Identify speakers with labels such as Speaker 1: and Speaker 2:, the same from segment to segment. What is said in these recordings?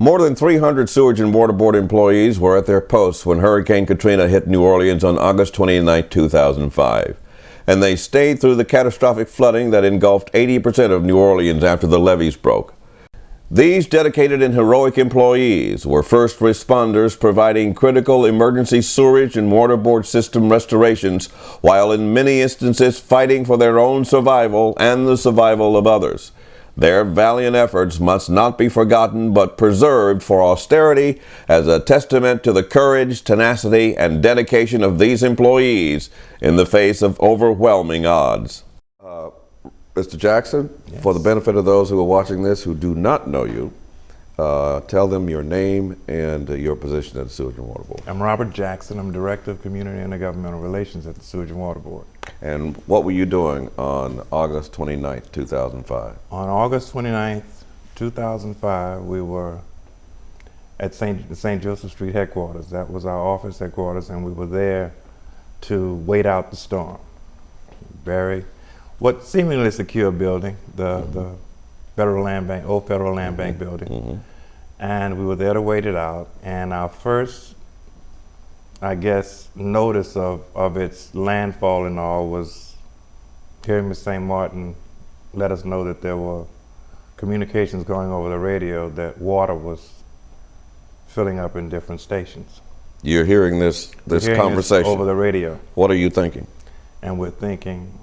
Speaker 1: More than 300 Sewage and Water Board employees were at their posts when Hurricane Katrina hit New Orleans on August 29, 2005. And they stayed through the catastrophic flooding that engulfed 80% of New Orleans after the levees broke. These dedicated and heroic employees were first responders providing critical emergency sewerage and water board system restorations, while in many instances fighting for their own survival and the survival of others. Their valiant efforts must not be forgotten but preserved for austerity as a testament to the courage, tenacity, and dedication of these employees in the face of overwhelming odds. Mr. Jackson, yes. For the benefit of those who are watching this who do not know you, tell them your name and your position at the Sewage and Water Board.
Speaker 2: I'm Robert Jackson. I'm Director of Community and Intergovernmental Relations at the Sewage and Water Board.
Speaker 1: And what were you doing on August 29th, 2005?
Speaker 2: On August 29th, 2005, we were at St. Joseph Street headquarters. That was our office headquarters, and we were there to wait out the storm. What seemingly secure building, the Federal Land Bank, old Federal Land Bank building. And we were there to wait it out. And our first, I guess, notice of its landfall and all was hearing Ms. St. Martin let us know that there were communications going over the radio that water was filling up in different stations.
Speaker 1: You're hearing this conversation
Speaker 2: over the radio.
Speaker 1: What are you thinking?
Speaker 2: And we're thinking,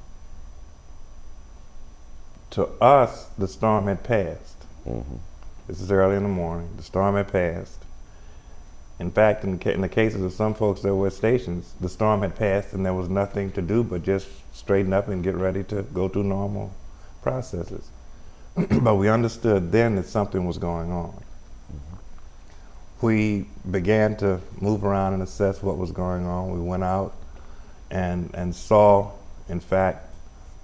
Speaker 2: to us, the storm had passed. This is early in the morning. The storm had passed. In fact, in the cases of some folks that were at stations, the storm had passed and there was nothing to do but just straighten up and get ready to go through normal processes. But we understood then that something was going on. We began to move around and assess what was going on. We went out and saw, in fact,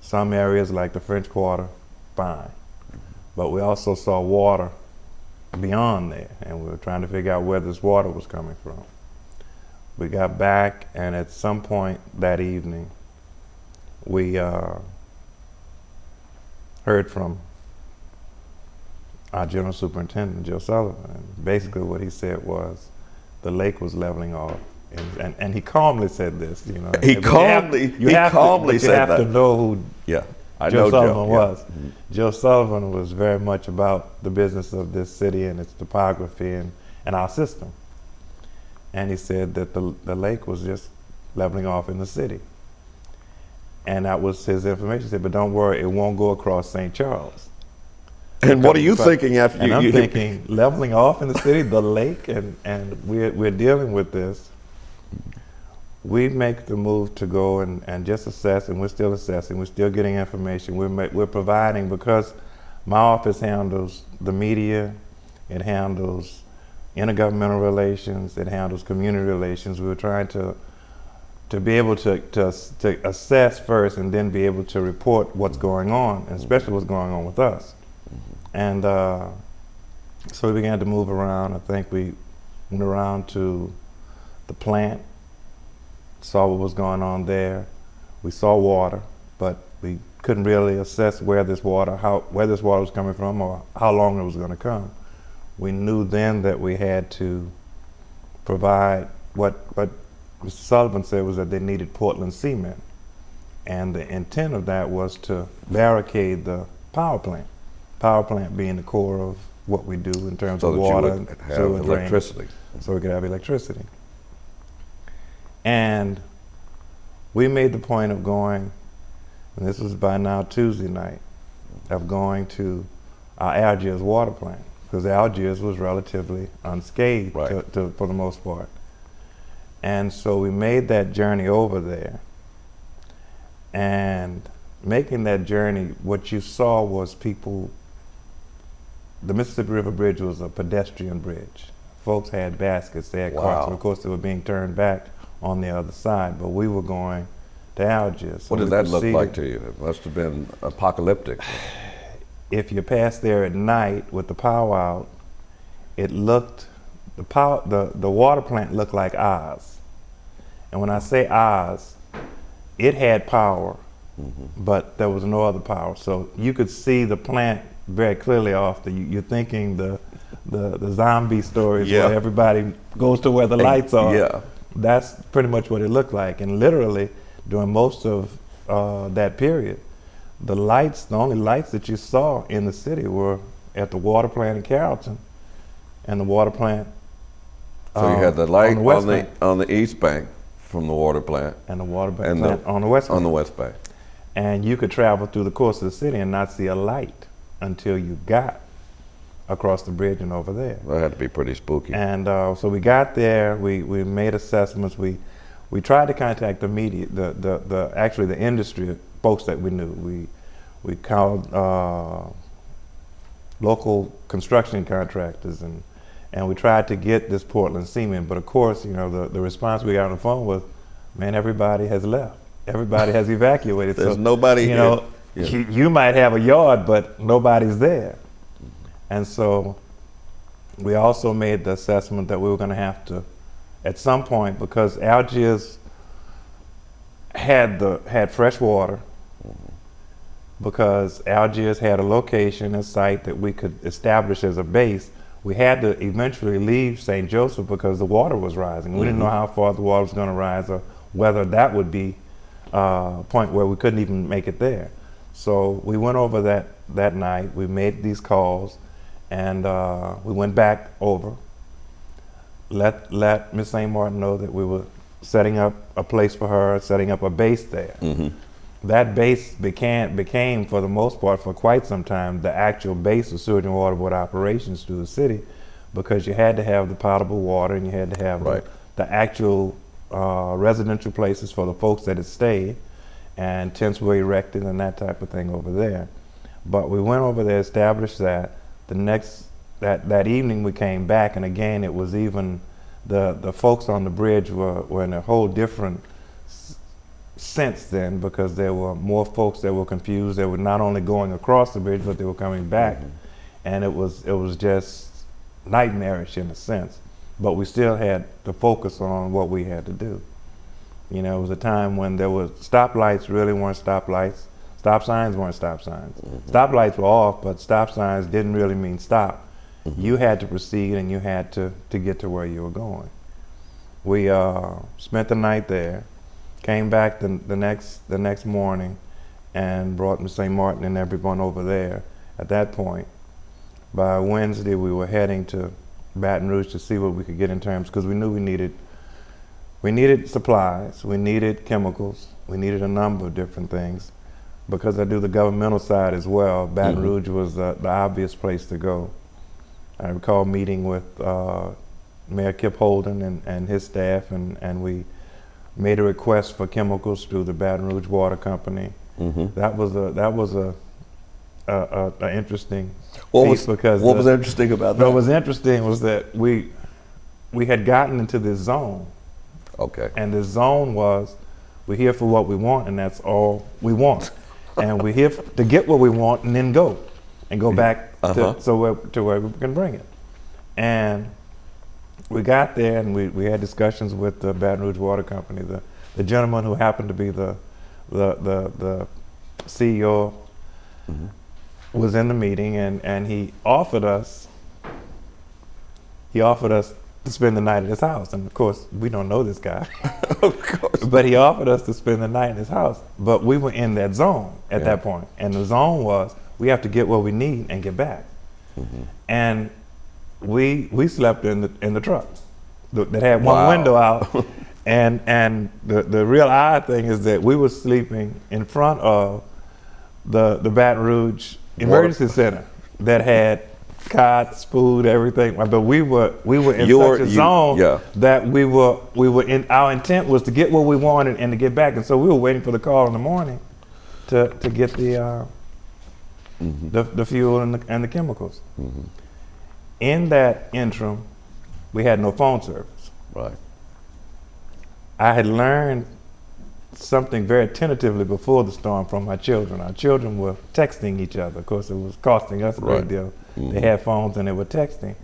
Speaker 2: some areas like the French Quarter, fine. But we also saw water beyond there, and we were trying to figure out where this water was coming from. We got back, and at some point that evening, we heard from our General Superintendent, Joe Sullivan. And basically what he said was the lake was leveling off. And he calmly said this, you know.
Speaker 1: He calmly said that.
Speaker 2: You have to know who
Speaker 1: Joe
Speaker 2: Sullivan was. Joe Sullivan was very much about the business of this city and its topography and our system. And he said that the lake was just leveling off in the city. And that was his information. He said, but don't worry, it won't go across St. Charles.
Speaker 1: And what are you thinking after
Speaker 2: and I'm thinking, leveling off in the city, the lake, and we're dealing with this. We make the move to go and just assess, and we're still assessing, we're still getting information. We're providing, because my office handles the media, it handles intergovernmental relations, it handles community relations. We were trying to be able to assess first and then be able to report what's going on, and especially what's going on with us. And so we began to move around. I think we went around to the plant, saw what was going on there. We saw water, but we couldn't really assess where this water was coming from or how long it was going to come. We knew then that we had to provide what Mr. Sullivan said was that they needed Portland cement. And the intent of that was to barricade the power plant. Power plant being the core of what we do in terms of water and
Speaker 1: electricity.
Speaker 2: So we could have electricity. And we made the point of going, and this was by now Tuesday night, of going to our Algiers water plant, because Algiers was relatively unscathed for the most part. And so we made that journey over there. And making that journey, what you saw was people. The Mississippi River Bridge was a pedestrian bridge. Folks had baskets, they had carts, and of course they were being turned back on the other side, but we were going to Algiers.
Speaker 1: What did that look like to you? It must have been apocalyptic.
Speaker 2: If you passed there at night with the power out, it looked, the water plant looked like Oz. And when I say Oz, it had power, but there was no other power. So you could see the plant very clearly off. You're thinking the the zombie stories
Speaker 1: Yeah.
Speaker 2: where everybody goes to where the lights are.
Speaker 1: Yeah.
Speaker 2: That's pretty much what it looked like. And literally, during most of that period, the only lights that you saw in the city were at the water plant in Carrollton and the water plant
Speaker 1: So you had the light
Speaker 2: on the west bank.
Speaker 1: on the east bank from the water plant
Speaker 2: And the water
Speaker 1: and
Speaker 2: plant on the west bank.
Speaker 1: on the west bank.
Speaker 2: And you could travel through the course of the city and not see a light until you got across the bridge and over there.
Speaker 1: That had to be pretty spooky.
Speaker 2: And so we got there. We made assessments. We tried to contact the media, actually the industry folks that we knew. We called local construction contractors and we tried to get this Portland cement. But of course, you know, the response we got on the phone was, man, everybody has left. Everybody has evacuated.
Speaker 1: There's
Speaker 2: so,
Speaker 1: nobody
Speaker 2: you
Speaker 1: here.
Speaker 2: know,
Speaker 1: Yeah.
Speaker 2: you might have a yard, but nobody's there. And so we also made the assessment that we were going to have to, at some point, because Algiers had fresh water, because Algiers had a location, a site that we could establish as a base. We had to eventually leave St. Joseph because the water was rising. We didn't know how far the water was going to rise or whether that would be a point where we couldn't even make it there. So we went over that night. We made these calls, and we went back over. Let Miss St. Martin know that we were setting up a place for her, setting up a base there. That base became, for the most part, for quite some time, the actual base of sewage and water board operations through the city, because you had to have the potable water and you had to have the actual residential places for the folks that had stayed, and tents were erected and that type of thing over there. But we went over there, established that. That evening we came back, and again it was even the folks on the bridge were in a whole different sense then, because there were more folks that were confused. They were not only going across the bridge, but they were coming back, and it was just nightmarish in a sense. But we still had to focus on what we had to do. You know, it was a time when there was stoplights really weren't stoplights. Stop signs weren't stop signs. Stoplights were off, but stop signs didn't really mean stop. You had to proceed and you had to get to where you were going. We spent the night there, came back the next morning, and brought Miss St. Martin and everyone over there. At that point, by Wednesday, we were heading to Baton Rouge to see what we could get in terms, because we knew we needed supplies, we needed chemicals, we needed a number of different things. Because I do the governmental side as well, Baton Rouge was the obvious place to go. I recall meeting with Mayor Kip Holden and his staff, and we made a request for chemicals through the Baton Rouge Water Company. That was a interesting piece, because
Speaker 1: what was interesting about that?
Speaker 2: What was interesting was that we had gotten into this zone.
Speaker 1: Okay.
Speaker 2: And the zone was, we're here for what we want, and that's all we want. And we're here to get what we want and then go back to where we can bring it. And we got there, and we had discussions with the Baton Rouge Water Company. The gentleman who happened to be the CEO was in the meeting, and he offered us to spend the night at his house. And of course, we don't know this guy.
Speaker 1: Of course.
Speaker 2: But he offered us to spend the night in his house. But we were in that zone at that point. And the zone was, we have to get what we need and get back. And we slept in the truck that had one window out. And the real odd thing is that we were sleeping in front of the Baton Rouge Emergency Center that had cots, food, everything. But we were in such a zone that we were in. Our intent was to get what we wanted and to get back. And so we were waiting for the call in the morning to get the fuel and the chemicals. In that interim, we had no phone service.
Speaker 1: Right.
Speaker 2: I had learned something very tentatively before the storm from my children. Our children were texting each other. Of course, it was costing us a great deal. They had phones and they were texting.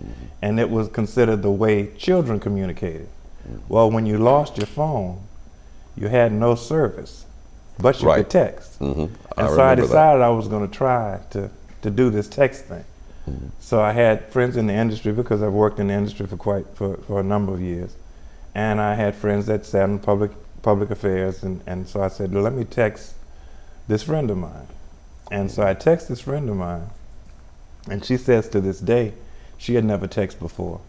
Speaker 2: And it was considered the way children communicated. Well, when you lost your phone, you had no service, but you could text. And so I decided I was going to try to do this text thing. So I had friends in the industry because I've worked in the industry for a number of years. And I had friends that sat in public affairs, and so I said, well, let me text this friend of mine. And so I text this friend of mine, and she says to this day, she had never texted before.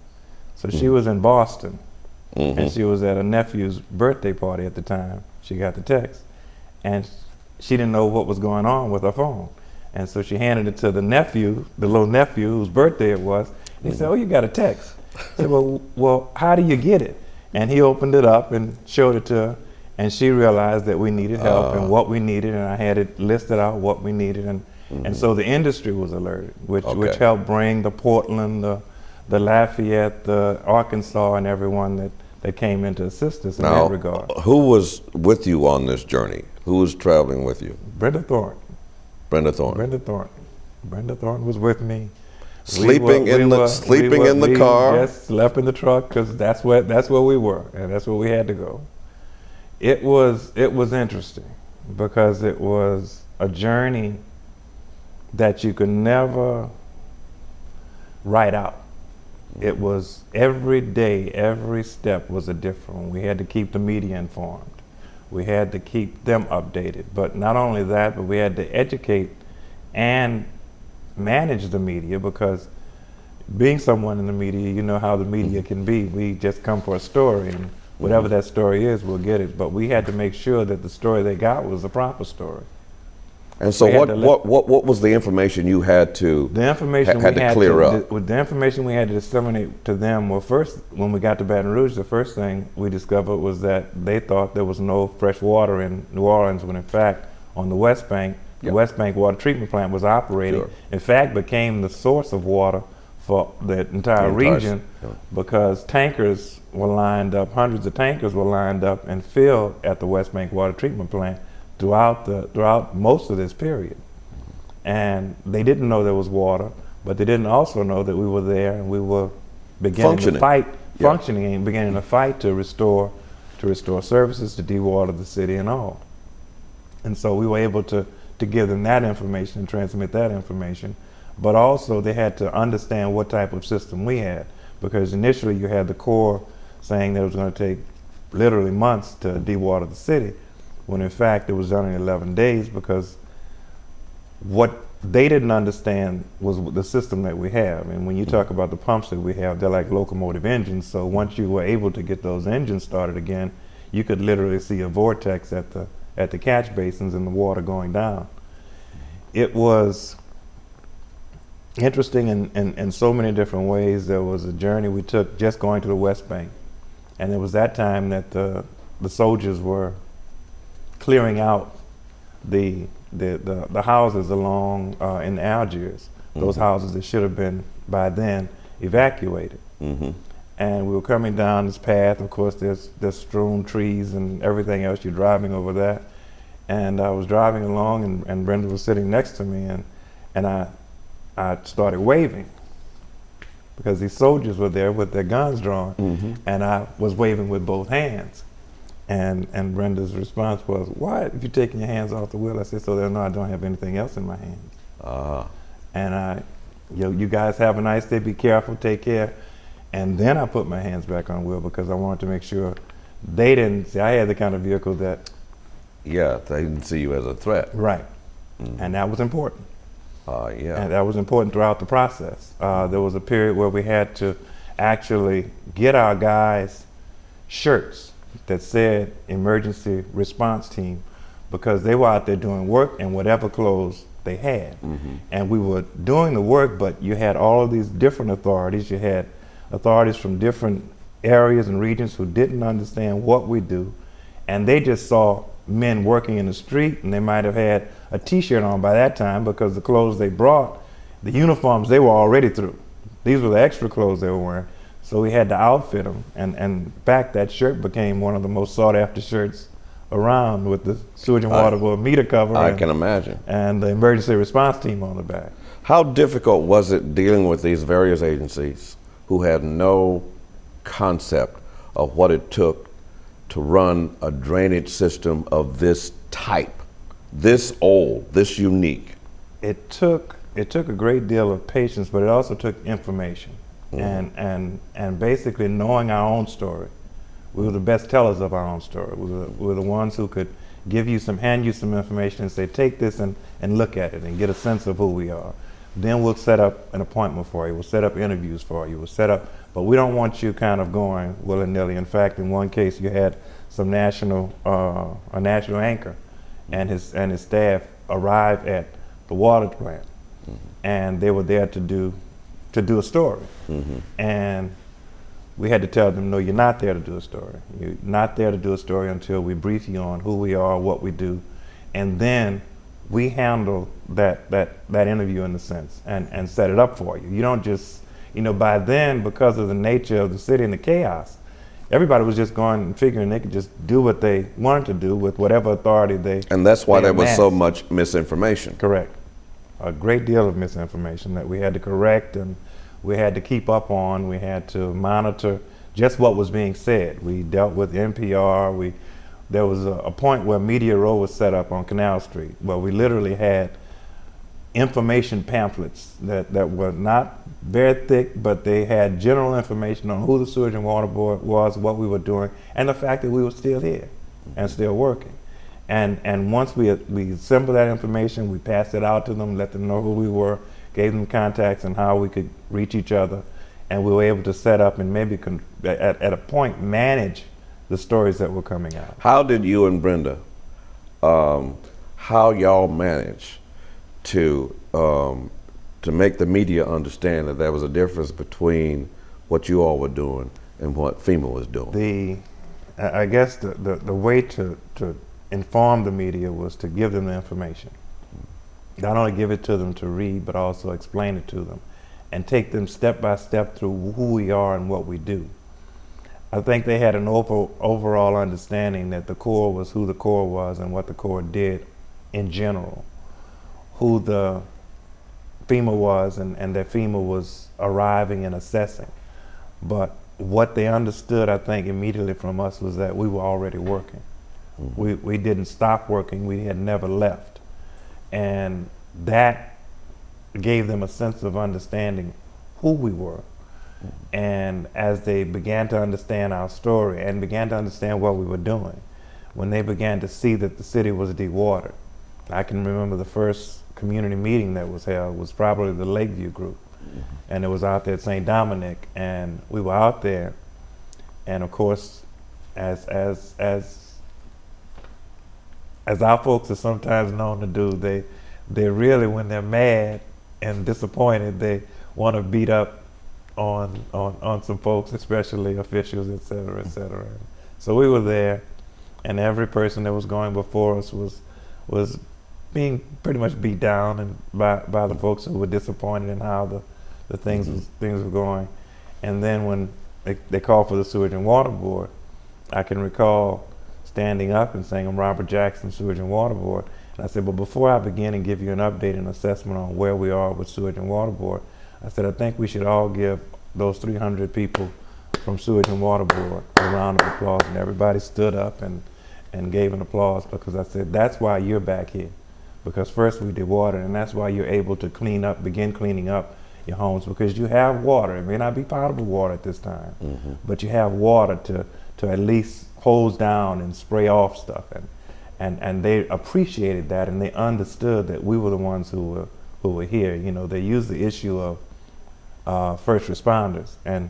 Speaker 2: So she was in Boston, and she was at a nephew's birthday party at the time. She got the text, and she didn't know what was going on with her phone. And so she handed it to the nephew, the little nephew whose birthday it was. And he said, oh, you got a text. I said, well, how do you get it? And he opened it up and showed it to her, and she realized that we needed help and what we needed, and I had it listed out what we needed, and so the industry was alerted, which helped bring the Portland, the Lafayette, the Arkansas, and everyone that came in to assist us in that regard.
Speaker 1: Who was with you on this journey? Who was traveling with you?
Speaker 2: Brenda Thornton.
Speaker 1: Brenda Thornton.
Speaker 2: Brenda Thornton. Brenda Thornton was with me.
Speaker 1: Sleeping in the car.
Speaker 2: Yes, slept in the truck because that's where we were, and that's where we had to go. It was interesting because it was a journey that you could never write out. It was every day, every step was a different one. We had to keep the media informed. We had to keep them updated. But not only that, but we had to educate and manage the media, because being someone in the media, you know how the media can be. We just come for a story, and whatever that story is, we'll get it. But we had to make sure that the story they got was the proper story.
Speaker 1: And so what was the information you had to clear up?
Speaker 2: The information we had to disseminate to them, well, first, when we got to Baton Rouge, the first thing we discovered was that they thought there was no fresh water in New Orleans, when in fact, on the West Bank, the West Bank water treatment plant was operating. In fact, became the source of water for the entire region, because tankers were lined up, hundreds of tankers were lined up and filled at the West Bank water treatment plant throughout most of this period. And they didn't know there was water, but they didn't also know that we were there, and we were beginning to fight, functioning and beginning to fight to restore services, to dewater the city and all. And so we were able to give them that information and transmit that information. But also they had to understand what type of system we had, because initially you had the Corps saying that it was going to take literally months to dewater the city, when in fact it was done in 11 days, because what they didn't understand was the system that we have. And when you talk about the pumps that we have, they're like locomotive engines. So once you were able to get those engines started again, you could literally see a vortex at the catch basins and the water going down. It was interesting in so many different ways. There was a journey we took just going to the West Bank, and it was that time that the soldiers were clearing out the houses along in Algiers, those houses that should have been by then evacuated. And we were coming down this path. Of course, there's strewn trees and everything else. You're driving over that. And I was driving along, and Brenda was sitting next to me, and I started waving, because these soldiers were there with their guns drawn, and I was waving with both hands. And Brenda's response was, "Why, if you're taking your hands off the wheel?" I said, "So they'll know I don't have anything else in my hands." And you guys have a nice day, be careful, take care. And then I put my hands back on the wheel, because I wanted to make sure they didn't see I had the kind of vehicle that...
Speaker 1: Yeah, they didn't see you as a threat.
Speaker 2: Right. And that was important.
Speaker 1: Yeah.
Speaker 2: And that was important throughout the process. There was a period where we had to actually get our guys shirts that said emergency response team, because they were out there doing work in whatever clothes they had. And we were doing the work, but you had all of these different authorities. You had authorities from different areas and regions who didn't understand what we do, and they just saw men working in the street, and they might have had a t-shirt on by that time, because the clothes they brought, the uniforms, they were already through. These were the extra clothes they were wearing. So we had to outfit them, and in fact, that shirt became one of the most sought after shirts around, with the sewage and water meter cover.
Speaker 1: I can imagine.
Speaker 2: And the emergency response team on the back.
Speaker 1: How difficult was it dealing with these various agencies who had no concept of what it took to run a drainage system of this type, this old, this unique?
Speaker 2: It took it took a great deal of patience, but it also took information, and basically knowing our own story. We were the best tellers of our own story. We were the ones who could hand you some information and say, take this and look at it and get a sense of who we are. Then we'll set up an appointment for you. We'll set up interviews for you. But we don't want you kind of going willy-nilly. In fact, in one case, you had a national anchor and his staff arrive at the water plant, and they were there to do a story. And we had to tell them, no, you're not there to do a story. You're not there to do a story until we brief you on who we are, what we do, and then we handle that interview in a sense and set it up for you. You don't just, by then, because of the nature of the city and the chaos, everybody was just going and figuring they could just do what they wanted to do with whatever authority they
Speaker 1: And that's why
Speaker 2: they
Speaker 1: there was
Speaker 2: amassed.
Speaker 1: so much misinformation.
Speaker 2: Correct. A great deal of misinformation that we had to correct, and we had to keep up on. We had to monitor just what was being said. We dealt with NPR. There was a point where Media Row was set up on Canal Street, where we literally had information pamphlets that were not very thick, but they had general information on who the Sewage and Water Board was, what we were doing, and the fact that we were still here and still working. And once we assembled that information, we passed it out to them, let them know who we were, gave them contacts and how we could reach each other, and we were able to set up and maybe at a point manage the stories that were coming out.
Speaker 1: How did you and Brenda, how y'all manage to make the media understand that there was a difference between what you all were doing and what FEMA was doing?
Speaker 2: I guess the way to inform the media was to give them the information. Not only give it to them to read, but also explain it to them and take them step by step through who we are and what we do. I think they had an overall understanding that the Corps was who the Corps was and what the Corps did in general, who the FEMA was and that FEMA was arriving and assessing. But what they understood, I think, immediately from us was that we were already working. We didn't stop working, we had never left. And that gave them a sense of understanding who we were. And as they began to understand our story and began to understand what we were doing, when they began to see that the city was dewatered, I can remember the first community meeting that was held was probably the Lakeview group. And it was out there at St. Dominic, and we were out there, and of course, as our folks are sometimes known to do, they really, when they're mad and disappointed, they want to beat up on some folks, especially officials, et cetera, et cetera. So we were there, and every person that was going before us was being pretty much beat down and by the folks who were disappointed in how the things were going. And then when they called for the Sewage and Water Board, I can recall standing up and saying, I'm Robert Jackson, Sewage and Water Board. And I said, but before I begin and give you an update and assessment on where we are with Sewage and Water Board, I said, I think we should all give those 300 people from Sewage and Water Board a round of applause. And everybody stood up and gave an applause, because I said, that's why you're back here. Because first we dewatered, and that's why you're able to begin cleaning up your homes, because you have water. It may not be potable water at this time, but you have water to at least hose down and spray off stuff. And they appreciated that, and they understood that we were the ones who were here. They used the issue of first responders, and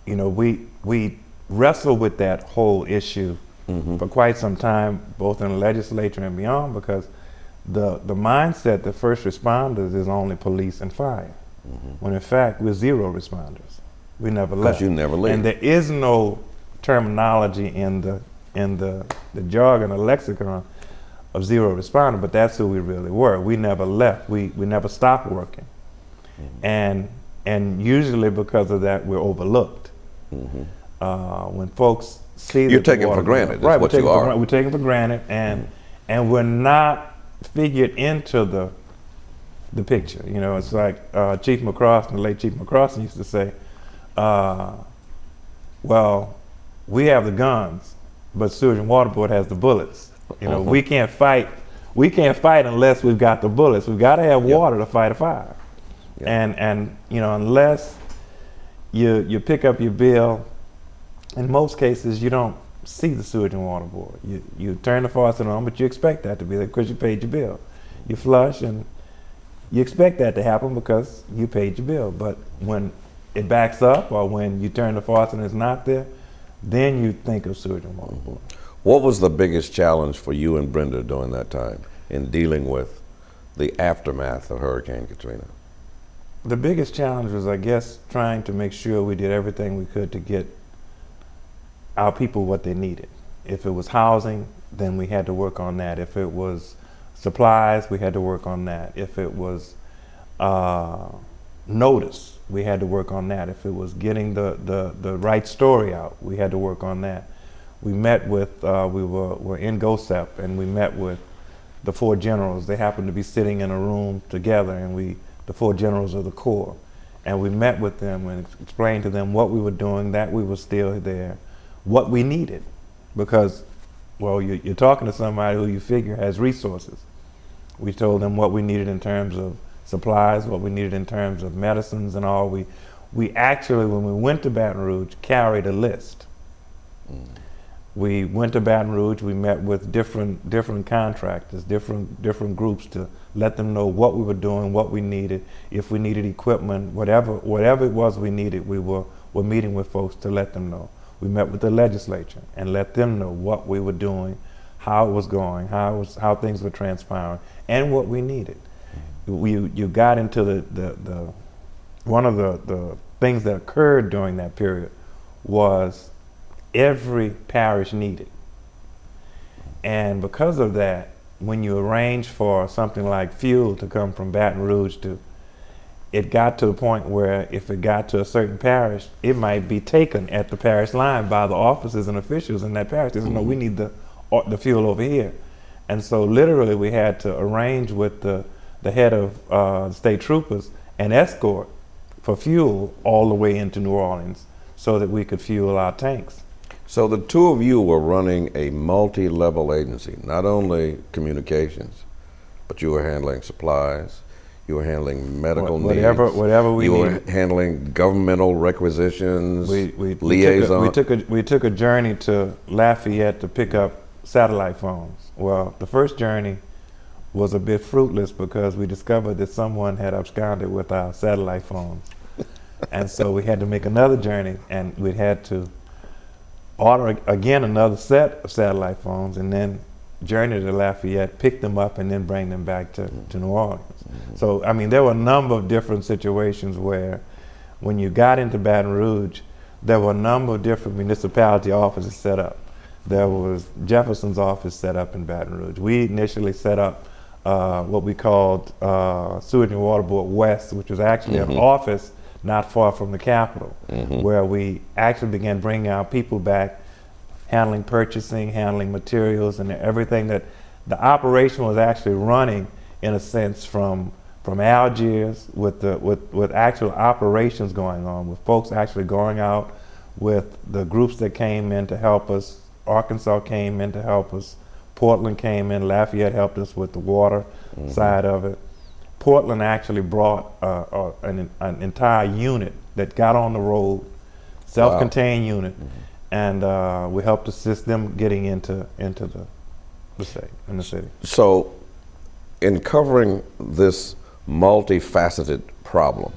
Speaker 2: we wrestled with that whole issue for quite some time, both in the legislature and beyond, because the mindset that first responders is only police and fire, when in fact we're zero responders. We never left.
Speaker 1: Because you never leave.
Speaker 2: And there is no terminology in the jargon, the lexicon of zero responder, but that's who we really were. We never left. We never stopped working. And usually because of that, we're overlooked. When folks see
Speaker 1: You're taken for granted,
Speaker 2: right?
Speaker 1: what you are.
Speaker 2: We're taken for granted, and we're not figured into the picture. It's like Chief McCrossin, the late Chief McCrossin, used to say, well, we have the guns, but Sewage and Water Board has the bullets. We can't fight we can't fight unless we've got the bullets. We've got to have
Speaker 1: Yep.
Speaker 2: water to fight a fire.
Speaker 1: Yep.
Speaker 2: And you know, unless you pick up your bill, in most cases you don't see the sewage and water board. You turn the faucet on, but you expect that to be there because you paid your bill. You flush and you expect that to happen because you paid your bill. But when it backs up or when you turn the faucet and it's not there, then you think of sewage and water board.
Speaker 1: What was the biggest challenge for you and Brenda during that time in dealing with the aftermath of Hurricane Katrina?
Speaker 2: The biggest challenge was, I guess, trying to make sure we did everything we could to get our people what they needed. If it was housing, then we had to work on that. If it was supplies, we had to work on that. If it was notice, we had to work on that. If it was getting the right story out, we had to work on that. We met with, we were in GOSEP, and we met with the 4 generals. They happened to be sitting in a room together, and the 4 generals of the Corps. And we met with them and explained to them what we were doing, that we were still there, what we needed. Because, well, you're talking to somebody who you figure has resources. We told them what we needed in terms of supplies, what we needed in terms of medicines and all. We actually, when we went to Baton Rouge, carried a list. We went to Baton Rouge, we met with different contractors, different groups to let them know what we were doing, what we needed, if we needed equipment, whatever it was we needed, we were meeting with folks to let them know. We met with the legislature and let them know what we were doing, how it was going, how things were transpiring, and what we needed. You got into the one of the things that occurred during that period was every parish needed. And because of that, when you arrange for something like fuel to come from Baton Rouge it got to the point where if it got to a certain parish, it might be taken at the parish line by the officers and officials in that parish. They said, no, we need the fuel over here. And so literally we had to arrange with the head of state troopers an escort for fuel all the way into New Orleans so that we could fuel our tanks.
Speaker 1: So the two of you were running a multi-level agency, not only communications, but you were handling supplies, you were handling medical needs.
Speaker 2: Whatever we
Speaker 1: needed. You
Speaker 2: needed.
Speaker 1: were handling governmental requisitions,
Speaker 2: We
Speaker 1: liaison.
Speaker 2: we took a journey to Lafayette to pick up satellite phones. Well, the first journey was a bit fruitless because we discovered that someone had absconded with our satellite phones. And so we had to make another journey, and we had to order again another set of satellite phones and then journey to Lafayette, pick them up, and then bring them back to New Orleans. So, I mean, there were a number of different situations where when you got into Baton Rouge, there were a number of different municipality offices set up. There was Jefferson's office set up in Baton Rouge. We initially set up what we called Sewage and Water Board West, which was actually an office not far from the Capitol, where we actually began bringing our people back, handling purchasing, handling materials, and everything. That the operation was actually running, in a sense, from Algiers, with actual operations going on, with folks actually going out, with the groups that came in to help us. Arkansas came in to help us. Portland came in. Lafayette helped us with the water side of it. Portland actually brought an entire unit that got on the road, self-contained unit, and we helped assist them getting into the state, in the city.
Speaker 1: So, in covering this multifaceted problem,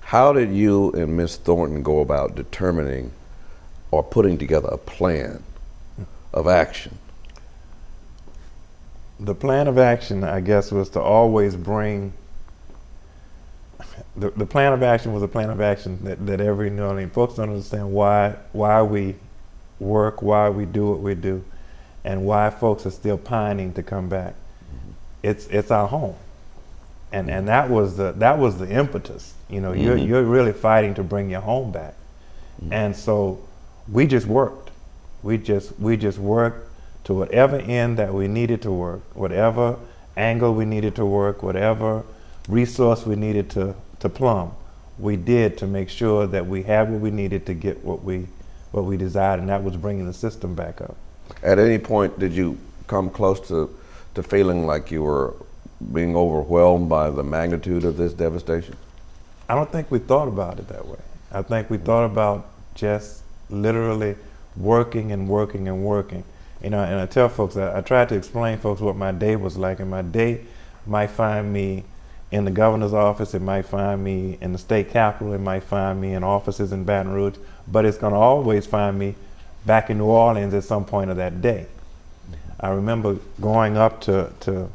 Speaker 1: how did you and Ms. Thornton go about determining or putting together a plan of action?
Speaker 2: The plan of action, I guess, was to always bring. The plan of action was a plan of action that every New Orleans folks don't understand why we work, why we do what we do, and why folks are still pining to come back. It's our home, and that was the impetus. You know, you're really fighting to bring your home back, and so we just worked. We just worked to whatever end that we needed to work, whatever angle we needed to work, whatever resource we needed to plumb, we did to make sure that we had what we needed to get what we desired, and that was bringing the system back up.
Speaker 1: At any point, did you come close to to feeling like you were being overwhelmed by the magnitude of this devastation?
Speaker 2: I don't think we thought about it that way. I think we thought about just literally working and working and working. You know, and I tell folks, I try to explain folks what my day was like, and my day might find me in the governor's office, it might find me in the state capitol, it might find me in offices in Baton Rouge, but it's gonna always find me back in New Orleans at some point of that day. I remember going up to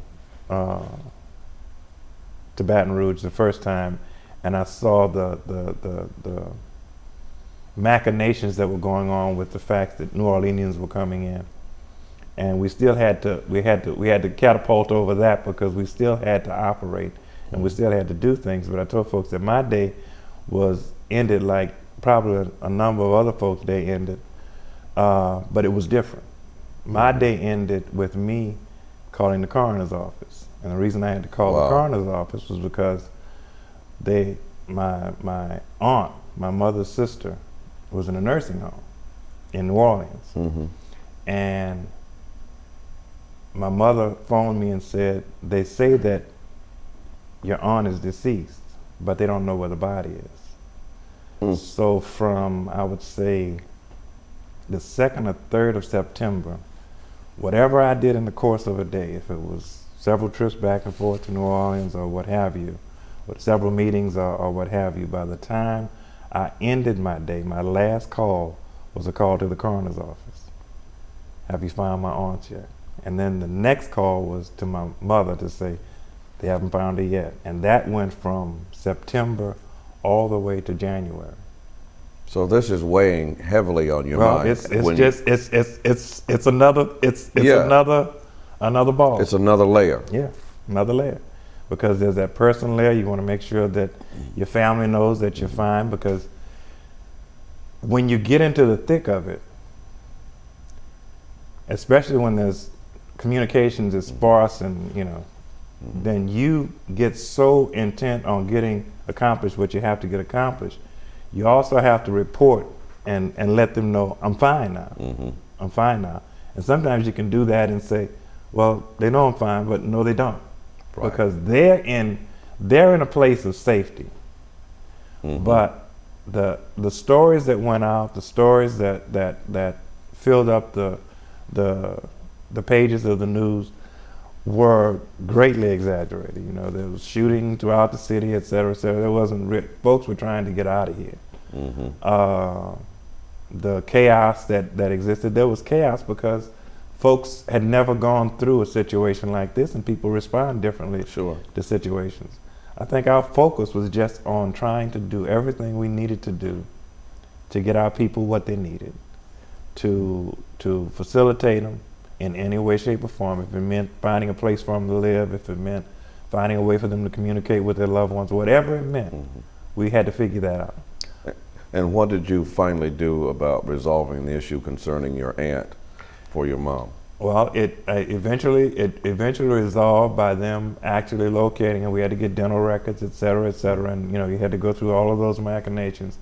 Speaker 2: Baton Rouge the first time, and I saw the machinations that were going on with the fact that New Orleanians were coming in, and we still had to catapult over that because we still had to operate and we still had to do things. But I told folks that my day was ended like probably a number of other folks' day ended, but it was different. My day ended with me calling the coroner's office, and the reason I had to call the coroner's office was because my aunt, my mother's sister, was in a nursing home in New Orleans, and my mother phoned me and said, they say that your aunt is deceased, but they don't know where the body is. So from, I would say, the 2nd or 3rd of September, whatever I did in the course of a day, if it was several trips back and forth to New Orleans or what have you, with several meetings or what have you, by the time I ended my day, my last call was a call to the coroner's office. Have you found my aunt yet? And then the next call was to my mother to say, they haven't found her yet. And that went from September all the way to January.
Speaker 1: So this is weighing heavily on your mind.
Speaker 2: It's another ball.
Speaker 1: It's another layer.
Speaker 2: Yeah, another layer. Because there's that personal layer. You want to make sure that your family knows that you're fine, because when you get into the thick of it, especially when there's communications is sparse and, you know, then you get so intent on getting accomplished what you have to get accomplished. You also have to report and let them know, I'm fine now. I'm fine now. And sometimes you can do that and say, well, they know I'm fine, but no, they don't. Right. Because they're in a place of safety. But the stories that went out, the stories that filled up the pages of the news were greatly exaggerated. You know, there was shooting throughout the city, et cetera, et cetera. There wasn't folks were trying to get out of here. The chaos that existed, there was chaos because folks had never gone through a situation like this, and people respond differently to situations. I think our focus was just on trying to do everything we needed to do to get our people what they needed, to facilitate them in any way, shape, or form. If it meant finding a place for them to live, if it meant finding a way for them to communicate with their loved ones, whatever it meant, we had to figure that out.
Speaker 1: And what did you finally do about resolving the issue concerning your aunt for your mom? Well,
Speaker 2: it eventually resolved by them actually locating, and we had to get dental records, et cetera, and you know, you had to go through all of those machinations.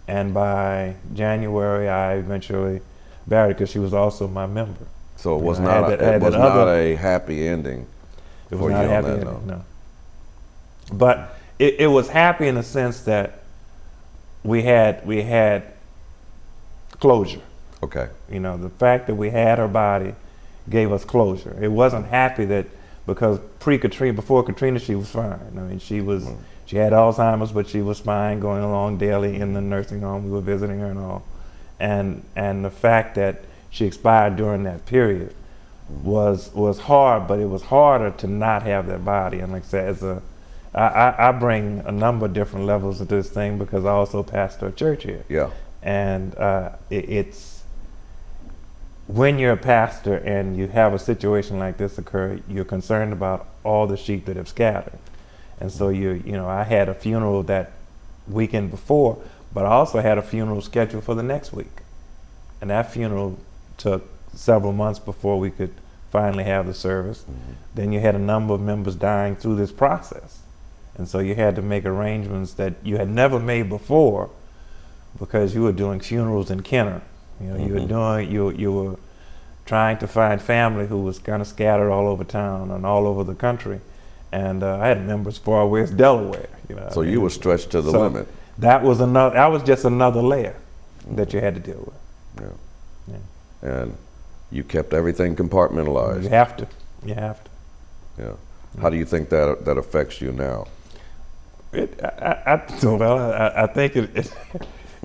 Speaker 2: And by January, I eventually buried her because she was also my member.
Speaker 1: So it was not a happy ending.
Speaker 2: It was not a happy ending, no. But it was happy in the sense that we had closure.
Speaker 1: Okay.
Speaker 2: You know, the fact that we had her body gave us closure. It wasn't happy that because before Katrina, she was fine. I mean, she had Alzheimer's, but she was fine, going along daily in the nursing home. We were visiting her and all. And the fact that she expired during that period was hard, but it was harder to not have that body. And like I said, I bring a number of different levels to this thing because I also pastor a church here.
Speaker 1: Yeah.
Speaker 2: And it's when you're a pastor and you have a situation like this occur, you're concerned about all the sheep that have scattered. And so I had a funeral that weekend before, but I also had a funeral scheduled for the next week. And that funeral took several months before we could finally have the service. Then you had a number of members dying through this process. And so you had to make arrangements that you had never made before because you were doing funerals in Kenner. You know, you were trying to find family who was kind of scattered all over town and all over the country. And I had members far west Delaware.
Speaker 1: So you were stretched to the limit.
Speaker 2: That was another. That was just another layer that you had to deal with.
Speaker 1: Yeah. And you kept everything compartmentalized.
Speaker 2: You have to. You have to.
Speaker 1: Yeah. How do you think that affects you now?
Speaker 2: I think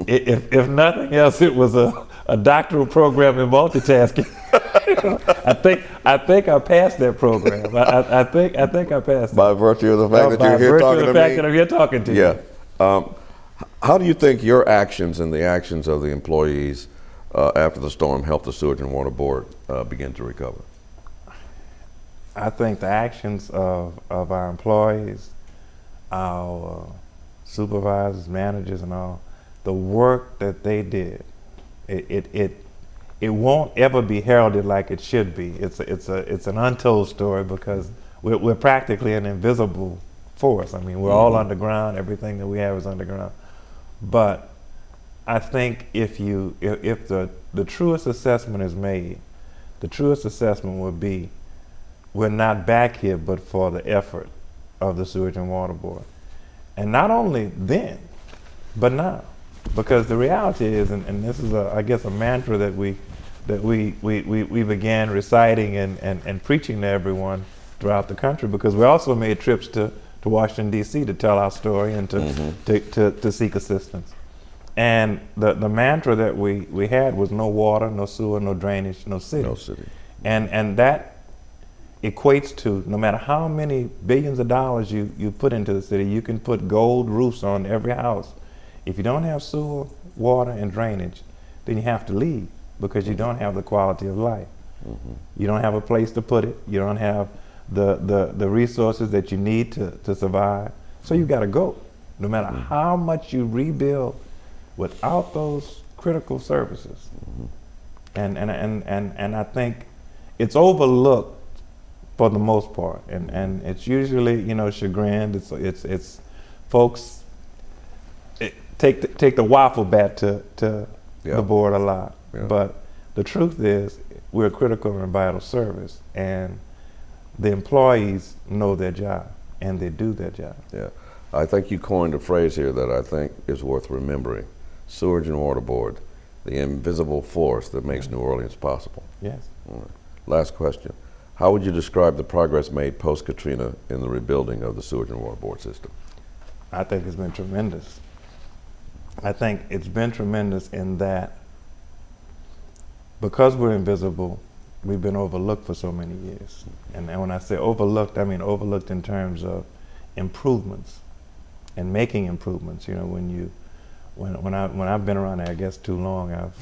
Speaker 2: if nothing else, it was a doctoral program in multitasking. I think I passed that program. I think I passed it.
Speaker 1: By virtue of the fact that you're here talking to me? By virtue of the fact that
Speaker 2: I'm here talking to you.
Speaker 1: Yeah. How do you think your actions and the actions of the employees after the storm helped the Sewage and Water Board begin to recover?
Speaker 2: I think the actions of our employees, our supervisors, managers, and all, the work that they did, it won't ever be heralded like it should be. It's an untold story because we're practically an invisible force. I mean, we're all underground. Everything that we have is underground. But I think if the truest assessment is made, the truest assessment would be, we're not back here but for the effort of the Sewage and Water Board. And not only then, but now. Because the reality is, and this is I guess a mantra that we began reciting and preaching to everyone throughout the country, because we also made trips to Washington, D.C. to tell our story and to seek assistance. And the mantra that we had was no water, no sewer, no drainage, no city.
Speaker 1: No city.
Speaker 2: And that equates to, no matter how many billions of dollars you put into the city, you can put gold roofs on every house. If you don't have sewer, water, and drainage, then you have to leave because you don't have the quality of life. You don't have a place to put it. You don't have the resources that you need to survive. So you got to go. No matter how much you rebuild without those critical services. And I think it's overlooked for the most part, and it's usually chagrined. It's folks take the waffle bat to the board a lot, but the truth is we're a critical and vital service, and the employees know their job and they do their job.
Speaker 1: Yeah, I think you coined a phrase here that I think is worth remembering: Sewage and Water Board, the invisible force that makes New Orleans possible.
Speaker 2: Yes.
Speaker 1: All right. Last question. How would you describe the progress made post-Katrina in the rebuilding of the Sewage and Water Board system?
Speaker 2: I think it's been tremendous. I think it's been tremendous in that because we're invisible, we've been overlooked for so many years. And when I say overlooked, I mean overlooked in terms of improvements and making improvements. When I've been around there, I guess too long,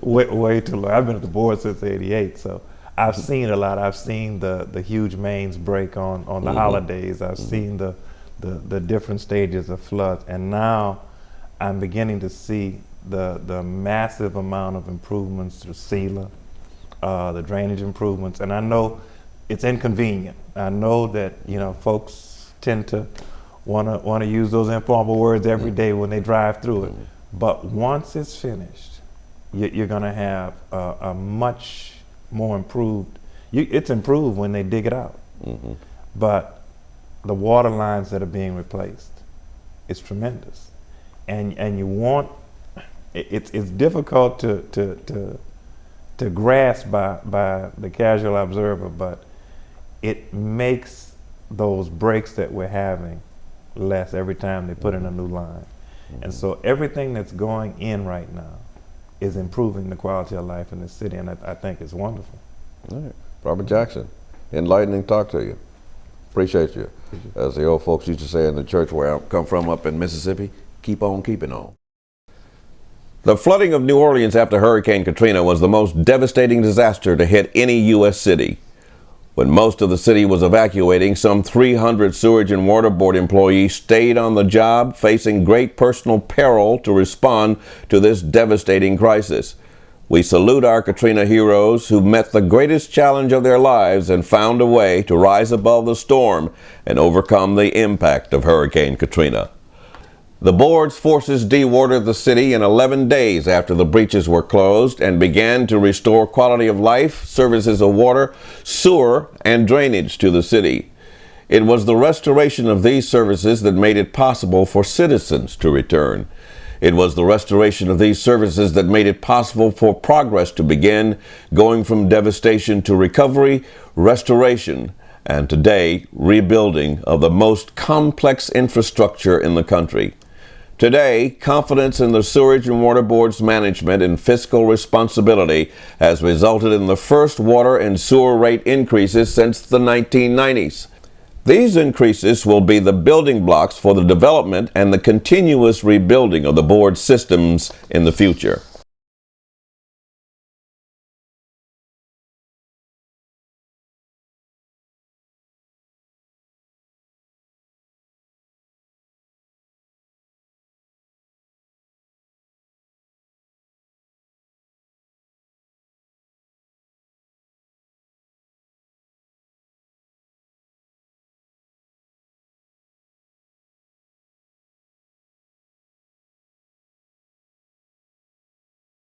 Speaker 2: way too long. I've been at the board since '88, so I've seen a lot. I've seen the huge mains break on the holidays. I've seen the different stages of floods, and now I'm beginning to see the massive amount of improvements through sealer, the drainage improvements, and I know it's inconvenient. I know that folks tend to want to use those informal words every day when they drive through it, but once it's finished, you're going to have a much more improved. It's improved when they dig it out, but the water lines that are being replaced, it's tremendous, and you want. It's difficult to grasp by the casual observer, but it makes those breaks that we're having less every time they put in a new line. And so everything that's going in right now is improving the quality of life in the city, and I think it's wonderful.
Speaker 1: All right. Robert Jackson, enlightening talk to you. Appreciate you. As the old folks used to say in the church where I come from up in Mississippi, keep on keeping on. The flooding of New Orleans after Hurricane Katrina was the most devastating disaster to hit any U.S. city. When most of the city was evacuating, some 300 Sewage and Water Board employees stayed on the job, facing great personal peril to respond to this devastating crisis. We salute our Katrina heroes who met the greatest challenge of their lives and found a way to rise above the storm and overcome the impact of Hurricane Katrina. The board's forces dewatered the city in 11 days after the breaches were closed and began to restore quality of life, services of water, sewer, and drainage to the city. It was the restoration of these services that made it possible for citizens to return. It was the restoration of these services that made it possible for progress to begin, going from devastation to recovery, restoration, and today, rebuilding of the most complex infrastructure in the country. Today, confidence in the Sewerage and Water Board's management and fiscal responsibility has resulted in the first water and sewer rate increases since the 1990s. These increases will be the building blocks for the development and the continuous rebuilding of the board's systems in the future.